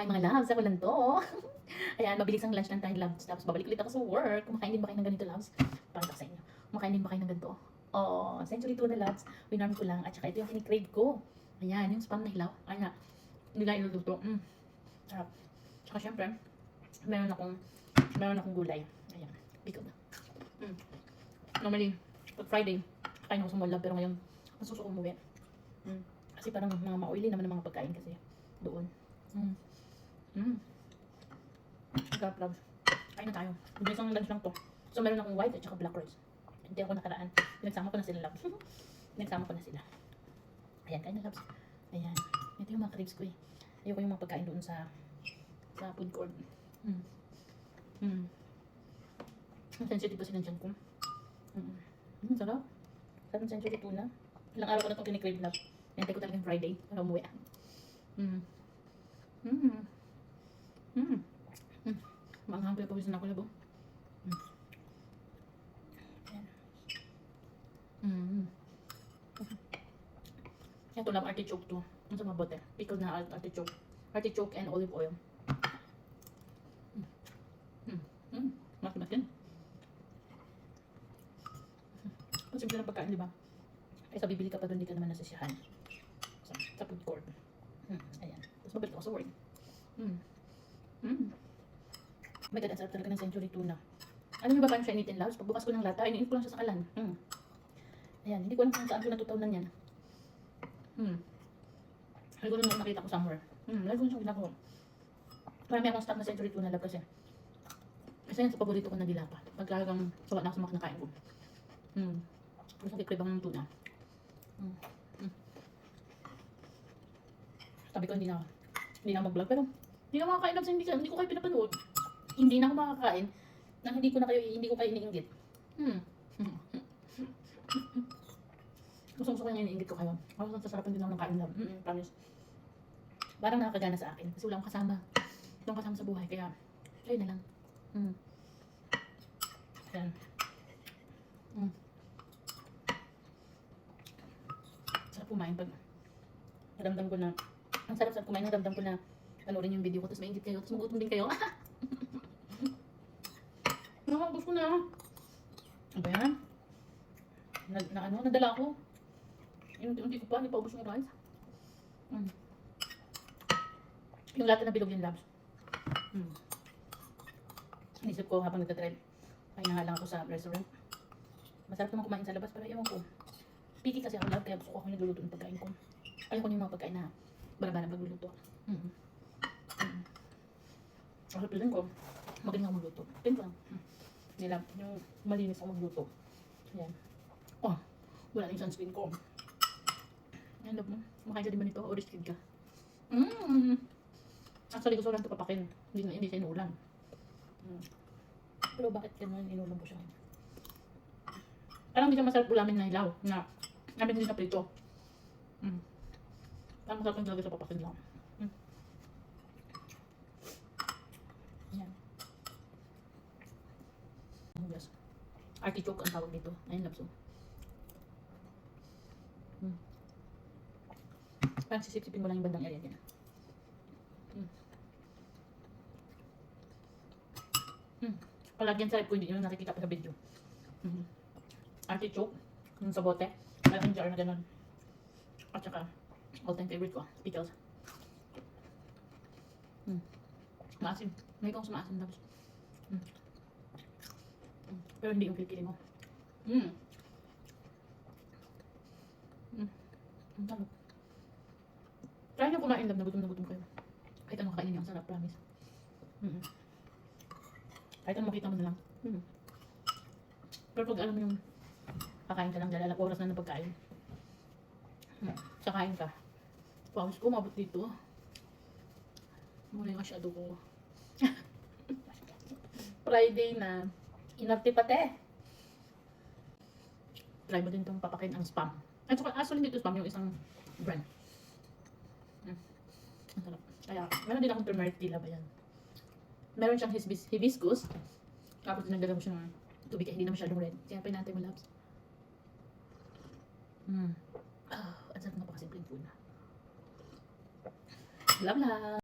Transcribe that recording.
Hi mga loves, ako lang to. Ayan, mabilis ang lunch lang tayo loves. Tapos babalik ulit ako sa work. Kumakain din ba kayo ng ganito loves? Pakita ko sa inyo. Kumakain din ba kayo ng ganito? Oh, century tuna loves. Winarm ko lang. At saka ito yung kinikrave ko. Ayan, yung spam na hilaw. Ayan, hindi na iluluto. Sarap. Tsaka syempre, meron akong gulay. Ayan, bigod na. Normally, pag Friday, kain ako sa mall love. Pero ngayon, masuso ko umuwi. Kasi parang mga ma-oily naman ang mga pagkain kasi doon. Sarap loves. Kain na tayo. Mabilis ang lunch lang to. So meron akong white at saka black rice. Hindi ako nakaraan. Pinagsama ko na sila loves. Pinagsama ko na sila. Ayan, kain na loves. Ayan. Ito yung mga crepes ko eh. Ayoko yung mga pagkain doon sa food court. Sensitive kasi ng tiyan ko. Sarap. Sarap ng century tuna. Ilang araw ko na itong kinikrave love. Nantay ko talagang Friday para umuwi. Maanghang ko yung pawisan ako labo. Ito lang artichoke to. Ang sa mabote. Pickled na artichoke. Artichoke and olive oil. Mas din. Ang simple ng pagkain, di ba? Kaysa bibili ka pa doon, di ka naman nasisiyahan. Sa food court. Ayan. Tapos mabalik ako sa work. My God, ang sarap talaga ng century tuna. Alam niyo ba paano siya initin, loves? Pagbukas ko ng lata, iniit ko lang siya sa kalan. Ayan, hindi ko alam kung saan ko natutunan yan. Siguro nung nakita ko somewhere. Lagi ko na siyang ginagawa. Marami akong stock na century tuna, love, kasi yan sa paborito ko na dilapa. Pagkagang sawa na ako sa mga kinakain ko. Pero sa kikribang ng tuna. Sabi ko hindi na mag-vlog, pero hindi na makakain lang, hindi ko kayo pinapanood. Hindi na ako makakain nang hindi ko kayo iniinggit. Gusto ko yung iniinggit ko kayo. Ako sasarapan din ako ng kain lang. Promise. Parang nakakagana sa akin kasi wala akong kasama. Wala akong kasama sa buhay, kaya kayo na lang. Ayan. Sarap kumain pag naramdam ko na ang sarap kumain, naramdam ko na panoorin yung video ko, tapos maingit kayo, tapos magutom din kayo. Nakakabos ko na. Ano ba yan? Nadala ko. Unti-unti ko pa, hindi pa ubos yung rice. Yung lata na bilog yung labs. Inisip ko habang nagtatrend, ay nahalang ako sa restaurant. Masarap naman kumain sa labas, pero ewan ko. Picky kasi ako love, kaya gusto ko ako nagluluto ng pagkain ko. Ayaw ko yung mga pagkain na barabara pagluluto. Ako piling ko, magaling ako magluto. Piling ko lang. Nila, yung malinis ako magluto. Ayan. Oh, wala na yung sunscreen ko. Ayan, love mo. Makain ka din ba nito? O riskid ka? Actually, gusto lang ito papakin. Hindi siya inuulan. Pero bakit ganun inuulan ko siya? Parang hindi siya masarap ulamin na hilaw. Namin hindi na prito. Parang masarap yung talaga sa papakin lang. Ayan. Yes. Artichoke ang tawag dito. Ayan, labso. Parang sisip-sipin mo lang yung bandang area dyan. Palagyan sa ko, hindi nyo nakikita pa sa video. Artichoke, yung sa bote. Malaking jar na ganun. At saka, all-time favorite ko, pickles. Maasim. May kong sumaasim tapos. Pero hindi yung kilikili mo. Ang sarap. Try nyo kumain lang, nagutom kayo. Kahit anong kainin nyo, ang sarap, promise. Kahit anong makita mo na lang. Pero pag alam mo yung kakain ka lang, dala oras na ng pagkain. Sa kain ka. Pawis ko, mabot dito. Muna yung asyado ko. Friday na. Inarte pate. Try mo din itong papakin ang spam. At saka actually dito spam yung isang brand. Ang sarap. Kaya, meron din akong turmeric tila ba yan. Meron siyang hibiscus. Tapos dinagdagan mo siya ng tubig kaya hindi na masyadong red. Kaya pinatay mo labs. Ang sarap, napakasimpleng food. Love love!